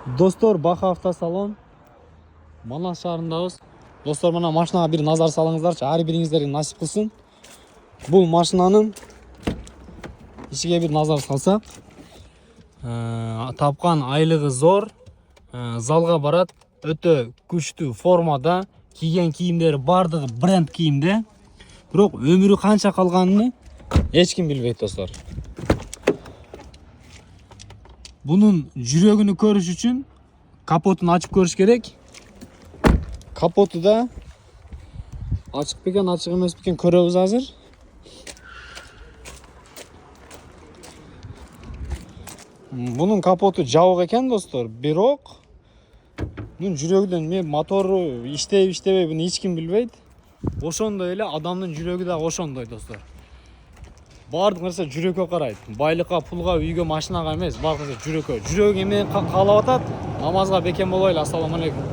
Достор, Баха автосалон Манас шаарындабыз. Достор, мына машинага бир назар салыңыздарчы, ар бириңиздерге насип кылсын. Бул машинанын ичиге бир назар салсак, тапкан айлыгы зор, залга барат, өтө күчтүү формада, кийген кийимдери бардыгы бренд кийимде. Бирок өмүрү канча калганын эч ким билбейт, достор. Bunun жүрөгүнү көрүш үчүн капотун ачып көрүш керек. Капоту да ачык бекен, ачык эмес бекен көрөбүз азыр. Bunun капоту жабык экен, достор. Бирок bunun жүрөгүнүн мотору иштебей, буну эч ким билбейт. Ошондой эле адамдын жүрөгү да ошондой, достор. Бардык нерсе жүрөккө карайт. Байлыкка, пулга, үйгө, машинага эмес, бардык нерсе жүрөккө. Жүрөк эмне каалап атат? Намазга бекем болойлу. Ассаламу алейкум.